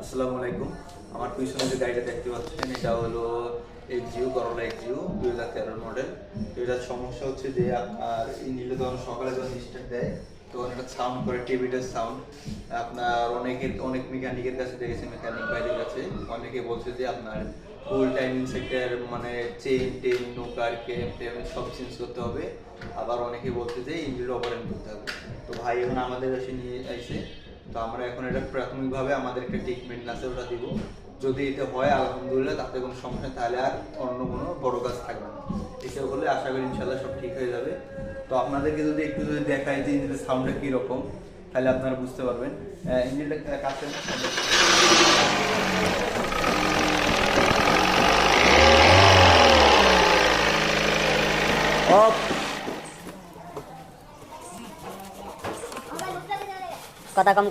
আসসালামু আলাইকুম। আমার পিছনে যে গাড়িটা দেখতে পাচ্ছেন এটা হলো এক্সিও, করোলা এক্সিও 2013 মডেল। তো এটার সমস্যা হচ্ছে যে আপনার ইঞ্জিনটা যখন সকালে যখন স্টার্ট দেয় তখন একটা সাউন্ড করে, টিভিটার সাউন্ড। আপনার অনেক মেকানিকের কাছে দেখেছি, মেকানিক ভাইদের কাছে অনেকে বলছে যে আপনার ফুল টাইম ইনসেক্টর মানে চেইন নোকার কেম সব চেঞ্জ করতে হবে। আবার অনেকে বলছে যে ইঞ্জিনটা অপারেট করতে হবে। তো ভাই এখন আমাদের কাছে নিয়ে আসছে। তো আমরা এখন এটা প্রাথমিকভাবে আমাদের একটা ট্রিটমেন্ট আছে, ওটা দিব। যদি এটা হয় আলহামদুলিল্লাহ, তাতে কোনো সমস্যা, তাহলে আর অন্য কোনো বড় কাজ থাকবে না। এসব হলে আশা করি ইনশাল্লাহ সব ঠিক হয়ে যাবে। তো আপনাদেরকে যদি একটু যদি দেখাই যে ইঞ্জিনের সাউন্ডটা কীরকম, তাহলে আপনারা বুঝতে পারবেন। ইঞ্জিনটা কাছে কথা কম।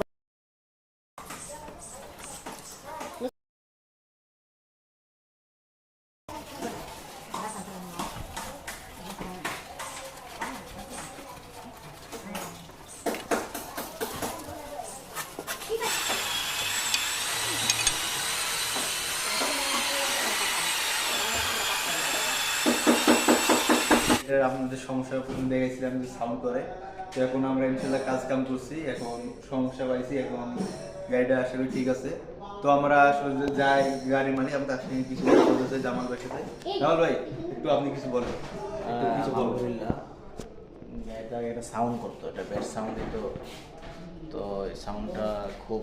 আপনাদের সমস্যা প্রথম দেখেছিলাম যে সাউন্ড করে। তো এখন আমরা ইনশাল্লাহ কাজ কাম করছি, এখন সমস্যা পাইছি, এখন গাড়িটা আসলে ঠিক আছে। তো আমরা আসলে যাই গাড়ি মানে আমরা তার সঙ্গে কিছু বলতে চাই জামাল ভাইয়ের সাথে। জামাল ভাই, একটু আপনি কিছু বলেন। কিছু বলবেন? আলহামদুলিল্লাহ, এটা একটা সাউন্ড করতো, এটা ব্যাড সাউন্ড দিত। তো এই সাউন্ডটা খুব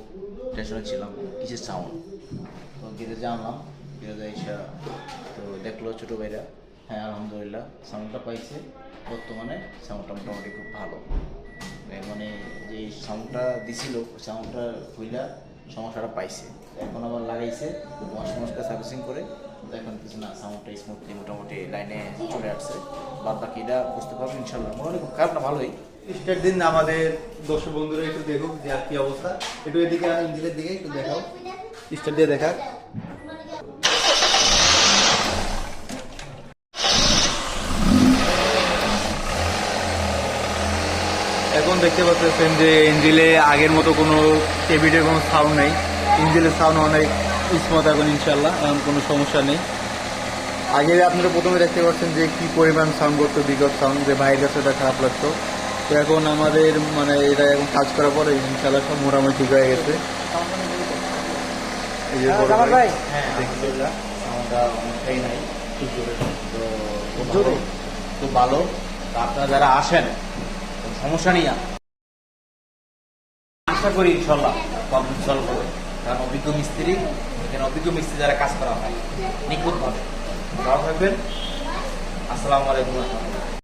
টেনশনে ছিলাম, কিসের সাউন্ড। তো গিয়ে জানলাম, গিয়ে এসে তো দেখলো ছোটো ভাইরা। হ্যাঁ আলহামদুলিল্লাহ সাউন্ডটা পাইছে। বর্তমানে সাউন্ডটা মোটামুটি খুব ভালো। মানে যে সাউন্ডটা দিছিল সাউন্ডটা হইলা সমস্যাটা পাইছে। এখন আবার লাগাইছে মশকা সার্ভিসিং করে। তো এখন কিছু না, সাউন্ডটা স্মুথলি মোটামুটি লাইনে চলে আসছে। বাদ বাকিটা বুঝতে পারবো ইনশাল্লাহ। মোটামুটি খুব খারাপ না, ভালোই। স্টার্ট দিন আমাদের দর্শক বন্ধুরা একটু দেখুক যে আর কি অবস্থা। একটু এদিকে ইঞ্জিনের দিকে একটু দেখাও, স্টার্ট দিয়ে দেখা। এখন দেখতে পাচ্ছেন যে ইঞ্জিলে আগের মতো কোনো টেবিলের কোনো সাউন্ড নেই। ইঞ্জিলের সাউন্ড অনেক স্মুথ এখন ইনশাল্লাহ, এমন কোনো সমস্যা নেই। আগে আপনারা প্রথমে দেখতে পাচ্ছেন যে কি পরিমাণ সাউন্ড করতো, বিকট সাউন্ড, যে ভাইয়ের কাছে এটা খারাপ লাগতো। তো এখন আমাদের মানে এটা এখন কাজ করার পরে ইনশাল্লাহ সব মোটামুটি ঠিক হয়ে গেছে। এই যে বড় ভাই, হ্যাঁ আলহামদুলিল্লাহ সাউন্ডটা অনেকটাই নাই, খুব জোরে খুব ভালো। তো আপনারা যারা আসেন কোনো সমস্যা নেই, আশা করি ইনশাল্লাহ প্রবলেম সলভ হবে। কারণ অভিজ্ঞ মিস্ত্রি, এখানে অভিজ্ঞ মিস্ত্রি যারা কাজ করা হয় নিখুঁতভাবে। ভালো থাকবেন। আসসালামু আলাইকুম।